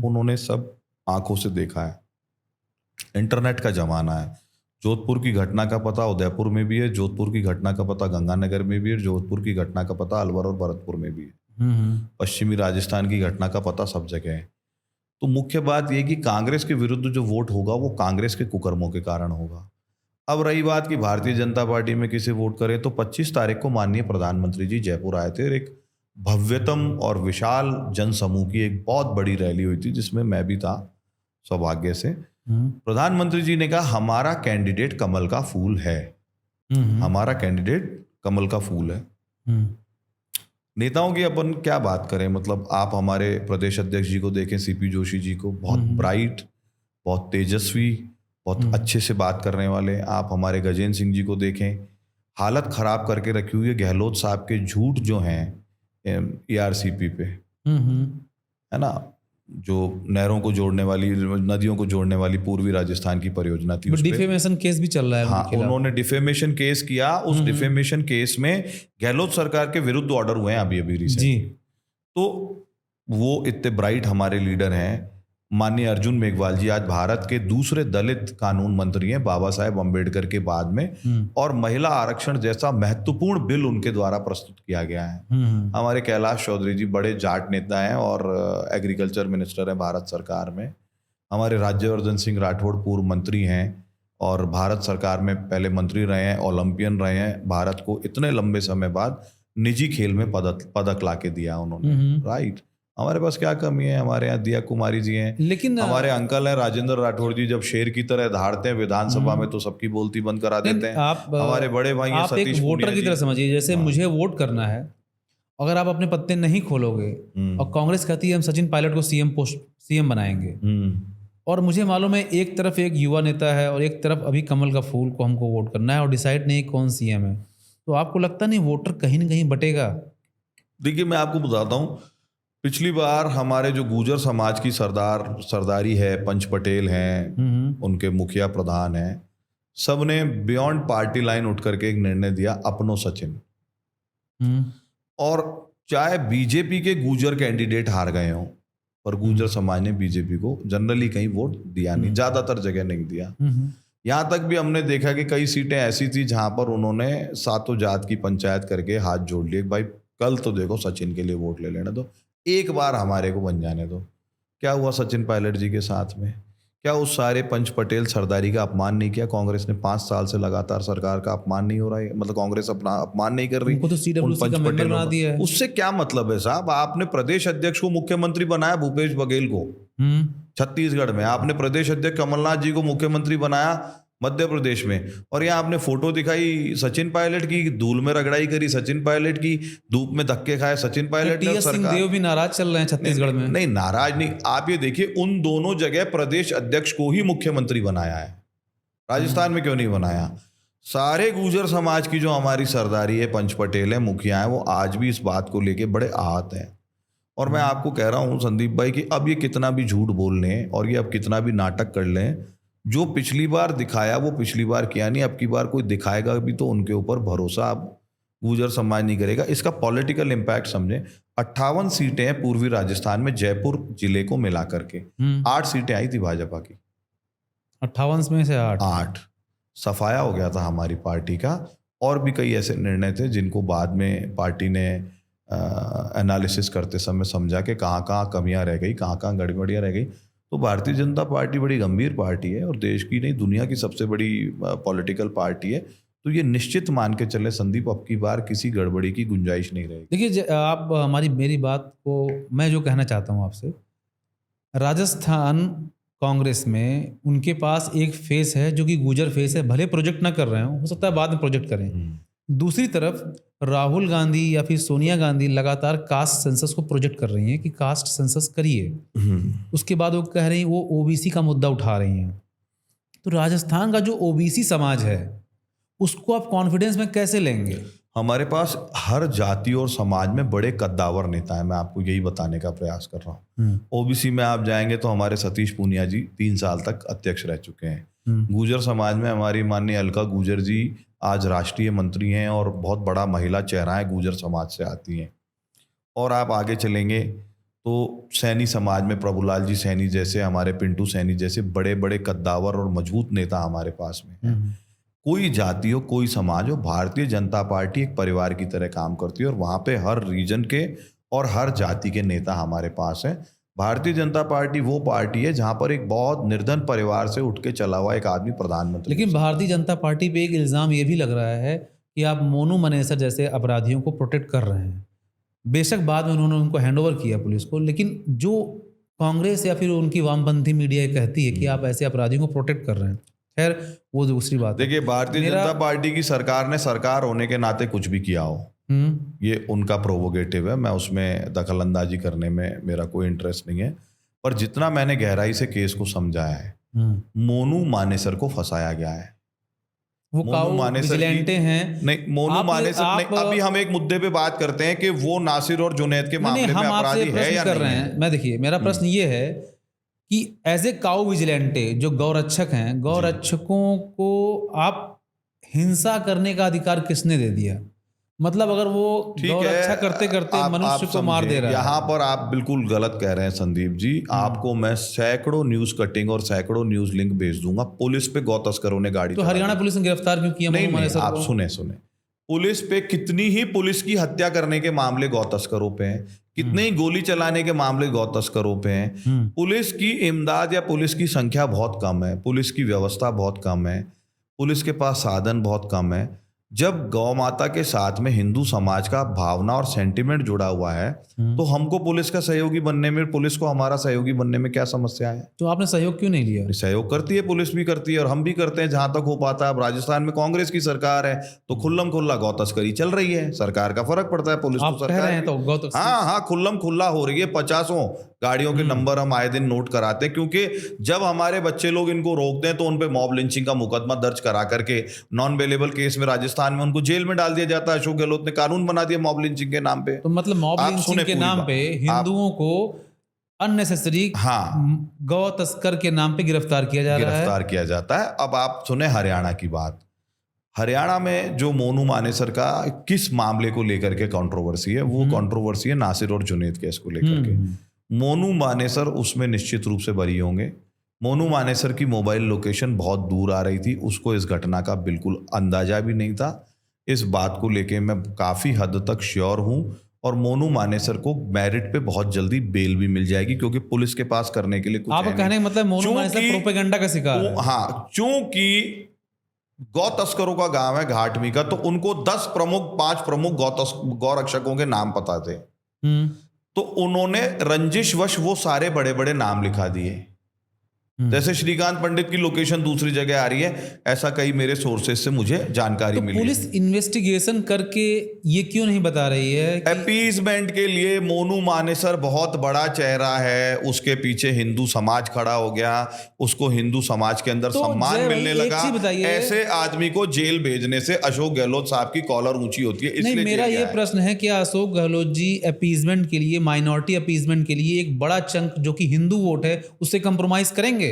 [SPEAKER 2] उन्होंने सब आंखों से देखा है। इंटरनेट का जमाना है, जोधपुर की घटना का पता उदयपुर में भी है, जोधपुर की घटना का पता गंगानगर में भी है, जोधपुर की घटना का पता अलवर और भरतपुर में भी है, पश्चिमी राजस्थान की घटना का पता सब जगह है। तो मुख्य बात यह कि कांग्रेस के विरुद्ध जो वोट होगा वो कांग्रेस के कुकर्मों के कारण होगा। अब रही बात कि भारतीय जनता पार्टी में किसे वोट करें, तो 25 तारीख को माननीय प्रधानमंत्री जी जयपुर आए थे और एक भव्यतम और विशाल जनसमूह की एक बहुत बड़ी रैली हुई थी जिसमें मैं भी था सौभाग्य से। प्रधानमंत्री जी ने कहा हमारा कैंडिडेट कमल का फूल है, हमारा कैंडिडेट कमल का फूल है। नेताओं की अपन क्या बात करें, मतलब आप हमारे प्रदेश अध्यक्ष जी को देखें, सीपी जोशी जी को, बहुत ब्राइट, बहुत तेजस्वी, बहुत अच्छे से बात करने वाले। आप हमारे गजेंद्र सिंह जी को देखें, हालत खराब करके रखी हुई है गहलोत साहब के झूठ जो हैं ERCP पे, है ना, जो नहरों को जोड़ने वाली, नदियों को जोड़ने वाली पूर्वी राजस्थान की परियोजना थी,
[SPEAKER 1] डिफेमेशन केस भी चल रहा है।
[SPEAKER 2] हाँ, उन्होंने डिफेमेशन केस किया। उस डिफेमेशन केस में गहलोत सरकार के विरुद्ध ऑर्डर हुए हैं अभी रिसेंट जी। तो वो इतने ब्राइट हमारे लीडर हैं। माननीय अर्जुन मेघवाल जी आज भारत के दूसरे दलित कानून मंत्री हैं बाबा साहेब अम्बेडकर के बाद में, और महिला आरक्षण जैसा महत्वपूर्ण बिल उनके द्वारा प्रस्तुत किया गया है। हमारे कैलाश चौधरी जी बड़े जाट नेता हैं और एग्रीकल्चर मिनिस्टर हैं भारत सरकार में। हमारे राज्यवर्धन सिंह राठौड़ पूर्व मंत्री हैं और भारत सरकार में पहले मंत्री रहे हैं, ओलंपियन रहे हैं। भारत को इतने लंबे समय बाद निजी खेल में पदक ला के दिया उन्होंने, राइट। हमारे पास क्या कमी है? हमारे यहाँ दिया कुमारी जी हैं, लेकिन हमारे अंकल हैं राजेंद्र राठौड़ जी, जब शेर की तरह दहाड़ते हैं विधानसभा में तो सबकी बोलती बंद करा देते हैं। हमारे बड़े भाई
[SPEAKER 1] आप एक वोटर की तरह समझिए, जैसे मुझे वोट करना है, अगर आप अपने पत्ते नहीं खोलोगे और कांग्रेस कहती है हम सचिन पायलट को सीएम बनाएंगे, और मुझे मालूम है एक तरफ एक युवा नेता है और एक तरफ अभी कमल का फूल को हमको वोट करना है और डिसाइड नहीं कौन सीएम है, तो आपको लगता नहीं वोटर कहीं ना कहीं बटेगा?
[SPEAKER 2] देखिए मैं आपको बताता हूँ, पिछली बार हमारे जो गुर्जर समाज की सरदारी है, पंच पटेल हैं, उनके मुखिया प्रधान हैं, सबने बियॉन्ड पार्टी लाइन उठ करके एक निर्णय दिया, अपनो सचिन। और चाहे बीजेपी के गुर्जर कैंडिडेट हार गए हों, पर गुर्जर समाज ने बीजेपी को जनरली कहीं वोट दिया नहीं, ज्यादातर जगह नहीं दिया। यहां तक भी हमने देखा कि कई सीटें ऐसी थी जहां पर उन्होंने सातों जात की पंचायत करके हाथ जोड़ लिए, भाई कल तो देखो सचिन के लिए वोट ले लेना दो, एक बार हमारे को बन जाने दो। क्या हुआ सचिन पायलट जी के साथ में? क्या उस सारे पंच पटेल सरदारी का अपमान नहीं किया कांग्रेस ने? 5 साल से लगातार सरकार का अपमान नहीं हो रहा है, मतलब कांग्रेस अपना अपमान नहीं कर रही,
[SPEAKER 1] उनको तो CWC का मेंबर बना दिया है।
[SPEAKER 2] उससे क्या मतलब है साहब? आपने प्रदेश अध्यक्ष को मुख्यमंत्री बनाया, भूपेश बघेल को छत्तीसगढ़ में, आपने प्रदेश अध्यक्ष कमलनाथ जी को मुख्यमंत्री बनाया मध्य प्रदेश में, और यहाँ आपने फोटो दिखाई सचिन पायलट की, धूल में रगड़ाई करी सचिन पायलट की, धूप में धक्के खाए सचिन पायलट ने।
[SPEAKER 1] सिंहदेव भी नाराज चल रहे हैं छत्तीसगढ़ में।
[SPEAKER 2] नहीं नाराज नहीं, आप ये देखिए उन दोनों जगह प्रदेश अध्यक्ष को ही मुख्यमंत्री बनाया है, राजस्थान में क्यों नहीं बनाया? सारे गुर्जर समाज की जो हमारी सरदारी है, पंच पटेल है, मुखिया है, वो आज भी इस बात को लेके बड़े आहत हैं। और मैं आपको कह रहा हूँ संदीप भाई कि अब ये कितना भी झूठ बोल लें और ये अब कितना भी नाटक कर लें, जो पिछली बार दिखाया वो पिछली बार किया नहीं, अब की बार कोई दिखाएगा भी तो उनके ऊपर भरोसा अब गुर्जर समाज नहीं करेगा। इसका पॉलिटिकल इम्पैक्ट समझे, 58 सीटें हैं पूर्वी राजस्थान में, जयपुर जिले को मिला करके 8 सीटें आई थी भाजपा की,
[SPEAKER 1] 58 में से
[SPEAKER 2] 8 सफाया हो गया था हमारी पार्टी का। और भी कई ऐसे निर्णय थे जिनको बाद में पार्टी ने एनालिसिस करते समय समझा कि कहाँ कहाँ कमियां रह गई, कहाँ कहाँ गड़बड़ियाँ रह गई। तो भारतीय जनता पार्टी बड़ी गंभीर पार्टी है और देश की नहीं दुनिया की सबसे बड़ी पॉलिटिकल पार्टी है। तो ये निश्चित मान के चले संदीप, अब की बार किसी गड़बड़ी की गुंजाइश नहीं रहेगी।
[SPEAKER 1] देखिए आप मेरी बात को मैं जो कहना चाहता हूँ आपसे, राजस्थान कांग्रेस में उनके पास एक फेस है जो कि गुजर फेस है, भले प्रोजेक्ट ना कर रहे हो सकता है बाद में प्रोजेक्ट करें। दूसरी तरफ राहुल गांधी या फिर सोनिया गांधी लगातार कास्ट सेंसस को प्रोजेक्ट कर रही हैं कि कास्ट सेंसस करिए। उसके बाद वो कह रही हैं वो ओबीसी का मुद्दा उठा रही हैं। तो राजस्थान का जो ओबीसी समाज है उसको आप कॉन्फिडेंस में कैसे लेंगे?
[SPEAKER 2] हमारे पास हर जाति और समाज में बड़े कद्दावर नेता है, मैं आपको यही बताने का प्रयास कर रहा हूँ। ओबीसी में आप जाएंगे तो हमारे सतीश पूनिया जी 3 साल तक अध्यक्ष रह चुके हैं। गुर्जर समाज में हमारी माननीय अलका गुर्जर जी आज राष्ट्रीय मंत्री हैं और बहुत बड़ा महिला चेहरा है, गुर्जर समाज से आती हैं। और आप आगे चलेंगे तो सैनी समाज में प्रभुलाल जी सैनी जैसे, हमारे पिंटू सैनी जैसे बड़े बड़े कद्दावर और मजबूत नेता हमारे पास में हैं। कोई जाति हो, कोई समाज हो, भारतीय जनता पार्टी एक परिवार की तरह काम करती है और वहाँ पे हर रीजन के और हर जाति के नेता हमारे पास हैं। भारतीय जनता पार्टी वो पार्टी है जहाँ पर एक बहुत निर्धन परिवार से उठ के चला हुआ एक आदमी प्रधानमंत्री।
[SPEAKER 1] लेकिन भारतीय जनता पार्टी पे एक इल्ज़ाम ये भी लग रहा है कि आप मोनू मनेसर जैसे अपराधियों को प्रोटेक्ट कर रहे हैं। बेशक बाद में उन्होंने उनको हैंडओवर किया पुलिस को, लेकिन जो कांग्रेस या फिर उनकी वामपंथी मीडिया कहती है कि आप ऐसे अपराधियों को प्रोटेक्ट कर रहे हैं, खैर वो दूसरी बात है।
[SPEAKER 2] देखिए, भारतीय जनता पार्टी की सरकार ने सरकार होने के नाते कुछ भी किया हो, ये उनका प्रोवोगेटिव है, मैं उसमें दखल अंदाजी करने में मेरा कोई इंटरेस्ट नहीं है। पर जितना मैंने गहराई से केस को समझाया है, मोनू मानेसर को फंसाया गया है।
[SPEAKER 1] वो विजिलेंटे हैं।
[SPEAKER 2] नहीं, मोनू मानेसर नहीं। अभी हम एक मुद्दे पे बात करते हैं कि वो नासिर और जुनैद के मामले में अपराधी है या नहीं है।
[SPEAKER 1] मैं देखिए, मेरा प्रश्न ये है कि एज ए काउ विजिलेंटे जो गौरक्षक हैं, गौरक्षकों को आप हिंसा करने का अधिकार किसने दे दिया? मतलब अगर वो गौरक्षा करते करते मनुष्य को मार दे रहा है।
[SPEAKER 2] यहाँ पर आप बिल्कुल गलत कह रहे हैं संदीप जी। आपको मैं सैकड़ों न्यूज कटिंग और सैकड़ों न्यूज लिंक भेज दूंगा। पुलिस पे गौ तस्करों ने गाड़ी,
[SPEAKER 1] तो हरियाणा पुलिस ने गिरफ्तार क्यों किया?
[SPEAKER 2] नहीं, आप सुने पुलिस पे कितनी ही पुलिस की हत्या करने के मामले गौ तस्करों पे हैं, कितने ही गोली चलाने के मामले गौ तस्करों पे हैं। पुलिस की इमदाद या पुलिस की संख्या बहुत कम है, पुलिस की व्यवस्था बहुत कम है, पुलिस के पास साधन बहुत कम है। जब गौ माता के साथ में हिंदू समाज का भावना और सेंटिमेंट जुड़ा हुआ है तो हमको पुलिस का सहयोगी बनने में, पुलिस को हमारा सहयोगी बनने में क्या समस्या है?
[SPEAKER 1] तो आपने सहयोग क्यों नहीं लिया?
[SPEAKER 2] सहयोग करती है, पुलिस भी करती है और हम भी करते हैं जहां तक हो पाता है। अब राजस्थान में कांग्रेस की सरकार है तो खुल्लम खुल्ला गौ तस्करी चल रही है। सरकार का फर्क पड़ता है, पुलिस तो सरकार
[SPEAKER 1] तो
[SPEAKER 2] हाँ खुल्लम खुल्ला हो रही है। 50 गाड़ियों के नंबर हम आए दिन नोट कराते हैं, क्योंकि जब हमारे बच्चे लोग इनको रोकते हैं तो उनपे मॉब लिंचिंग का मुकदमा दर्ज करा करके नॉन बेलेबल केस में राजस्थान में उनको जेल में डाल दिया जाता है। अशोक गहलोत ने कानून बना दिया मॉब लिंचिंग के नाम पे।
[SPEAKER 1] तो मतलब मॉब लिंचिंग के नाम पे हिंदुओं को अननेसेसरी गौ तस्कर के नाम पे गिरफ्तार किया
[SPEAKER 2] जाता है। अब आप सुने हरियाणा की बात। हरियाणा में जो मोनू मानेसर का किस मामले को लेकर के कंट्रोवर्सी है, वो कंट्रोवर्सी है नासिर और जुनैद केस को लेकर के। मोनू मानेसर उसमें निश्चित रूप से बरी होंगे। मोनू मानेसर की मोबाइल लोकेशन बहुत दूर आ रही थी, उसको इस घटना का बिल्कुल अंदाजा भी नहीं था। इस बात को लेके मैं काफ़ी हद तक श्योर हूँ और मोनू मानेसर को मेरिट पे बहुत जल्दी बेल भी मिल जाएगी, क्योंकि पुलिस के पास करने के लिए कुछ
[SPEAKER 1] आप कहने का मतलब मोनू मानेसर प्रोपेगेंडा का शिकार है।
[SPEAKER 2] हाँ, चूंकि गौ तस्करों का गांव है घाटमी का, तो उनको 5 प्रमुख गौ रक्षकों के नाम पता थे। तो उन्होंने रंजिशवश वो सारे बड़े बड़े नाम लिखा दिए। जैसे श्रीकांत पंडित की लोकेशन दूसरी जगह आ रही है, ऐसा कई मेरे सोर्सेज से मुझे जानकारी मिली।
[SPEAKER 1] पुलिस इन्वेस्टिगेशन करके ये क्यों नहीं बता रही है कि
[SPEAKER 2] अपीजमेंट के लिए मोनू मानेसर बहुत बड़ा चेहरा है, उसके पीछे हिंदू समाज खड़ा हो गया, उसको हिंदू समाज के अंदर सम्मान मिलने लगा। ऐसे आदमी को जेल भेजने से अशोक गहलोत साहब की कॉलर ऊंची होती है।
[SPEAKER 1] इसलिए मेरा ये प्रश्न है कि अशोक गहलोत जी अपीजमेंट के लिए, माइनॉरिटी अपीजमेंट के लिए एक बड़ा चंक जो कि हिंदू वोट है उससे कंप्रोमाइज करेंगे?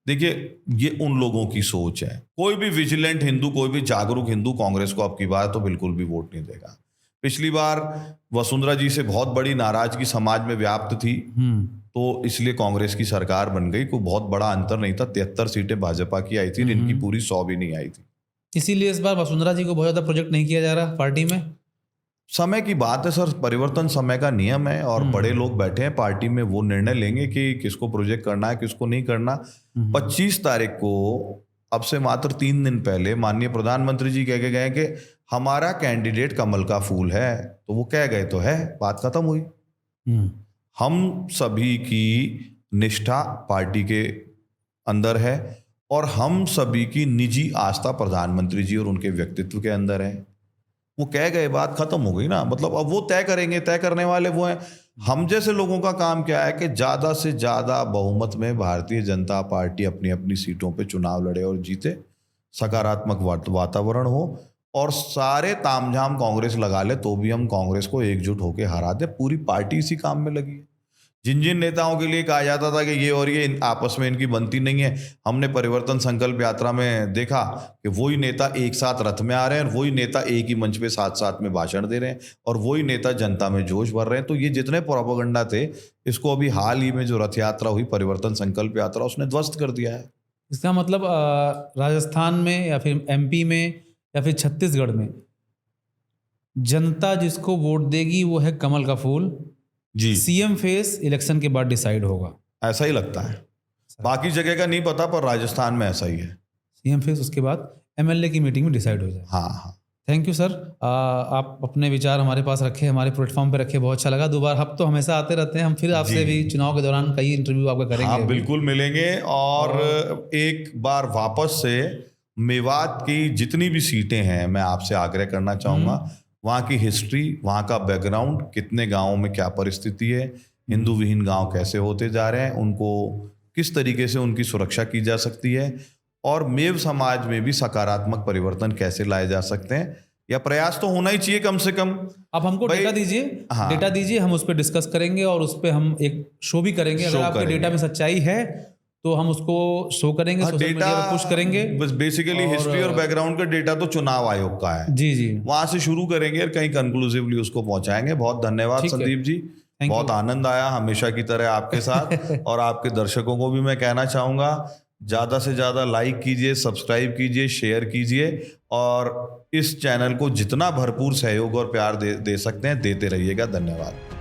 [SPEAKER 2] देखिए, ये उन लोगों की सोच है। कोई भी विजिलेंट हिंदू, कोई भी जागरूक हिंदू कांग्रेस को अब की बार तो बिल्कुल भी वोट नहीं देगा। पिछली बार वसुंधरा जी से बहुत बड़ी नाराजगी समाज में व्याप्त थी, तो इसलिए कांग्रेस की सरकार बन गई। कोई बहुत बड़ा अंतर नहीं था। 73 सीटें भाजपा की आई थी, इनकी पूरी 100 भी नहीं आई थी।
[SPEAKER 1] इसीलिए इस बार वसुंधरा जी को बहुत ज्यादा प्रोजेक्ट नहीं किया जा रहा पार्टी में।
[SPEAKER 2] समय की बात है सर, परिवर्तन समय का नियम है और बड़े लोग बैठे हैं पार्टी में, वो निर्णय लेंगे कि किसको प्रोजेक्ट करना है किसको नहीं करना। 25 तारीख को, अब से मात्र 3 दिन पहले, माननीय प्रधानमंत्री जी कह के गए कि हमारा कैंडिडेट कमल का फूल है, तो वो कह गए तो है, बात खत्म हुई। हम सभी की निष्ठा पार्टी के अंदर है और हम सभी की निजी आस्था प्रधानमंत्री जी और उनके व्यक्तित्व के अंदर है। वो कह गए, बात खत्म हो गई ना। मतलब अब वो तय करेंगे, तय करने वाले वो हैं। हम जैसे लोगों का काम क्या है कि ज़्यादा से ज़्यादा बहुमत में भारतीय जनता पार्टी अपनी अपनी सीटों पे चुनाव लड़े और जीते, सकारात्मक वातावरण हो और सारे तामझाम कांग्रेस लगा ले तो भी हम कांग्रेस को एकजुट होकर हरा दे। पूरी पार्टी इसी काम में लगी है। जिन जिन नेताओं के लिए कहा जाता था कि ये और ये आपस में इनकी बनती नहीं है, हमने परिवर्तन संकल्प यात्रा में देखा कि वही नेता एक साथ रथ में आ रहे हैं और वही नेता एक ही मंच पे साथ साथ में भाषण दे रहे हैं और वही नेता जनता में जोश भर रहे हैं। तो ये जितने प्रोपेगेंडा थे, इसको अभी हाल ही में जो रथ यात्रा हुई, परिवर्तन संकल्प यात्रा, उसने ध्वस्त कर दिया है।
[SPEAKER 1] इसका मतलब राजस्थान में या फिर MP में या फिर छत्तीसगढ़ में जनता जिसको वोट देगी वो है कमल का फूल
[SPEAKER 2] जी।
[SPEAKER 1] CM फेस इलेक्शन के बाद डिसाइड होगा,
[SPEAKER 2] ऐसा ही लगता है। बाकी जगह का नहीं पता, पर राजस्थान में ऐसा ही है।
[SPEAKER 1] CM फेस उसके बाद MLA की मीटिंग में डिसाइड हो जाए।
[SPEAKER 2] हाँ।
[SPEAKER 1] थैंक यू सर, आप अपने विचार हमारे पास रखे, हमारे प्लेटफॉर्म पे रखे, बहुत अच्छा लगा। दोबारा आप तो हमेशा आते रहते हैं, हम फिर आपसे भी चुनाव के दौरान कई इंटरव्यू आपका करेंगे।
[SPEAKER 2] हाँ, बिल्कुल मिलेंगे। और एक बार वापस से मेवात की जितनी भी सीटें हैं, मैं आपसे आग्रह करना चाहूँगा, वहाँ की हिस्ट्री, वहाँ का बैकग्राउंड, कितने गाँवों में क्या परिस्थिति है, हिंदू विहीन गांव कैसे होते जा रहे हैं, उनको किस तरीके से उनकी सुरक्षा की जा सकती है और मेव समाज में भी सकारात्मक परिवर्तन कैसे लाए जा सकते हैं, या प्रयास तो होना ही चाहिए कम से कम।
[SPEAKER 1] आप हमको डेटा दीजिए,
[SPEAKER 2] हाँ,
[SPEAKER 1] डेटा दीजिए, हम उस पर डिस्कस करेंगे और उस पर हम एक शो भी करेंगे। अगर आपके डेटा में सच्चाई है तो हम उसको शो करेंगे, सोशल मीडिया पे पुश करेंगे।
[SPEAKER 2] बस बेसिकली हिस्ट्री और बैकग्राउंड का डेटा तो चुनाव आयोग का है।
[SPEAKER 1] जी,
[SPEAKER 2] वहां से शुरू करेंगे और कहीं कंक्लूसिवली उसको पहुंचाएंगे। बहुत धन्यवाद संदीप जी, बहुत आनंद आया हमेशा की तरह आपके साथ। और आपके दर्शकों को भी मैं कहना चाहूंगा, ज्यादा से ज्यादा लाइक कीजिए, सब्सक्राइब कीजिए, शेयर कीजिए और इस चैनल को जितना भरपूर सहयोग और प्यार दे सकते हैं देते रहिएगा। धन्यवाद।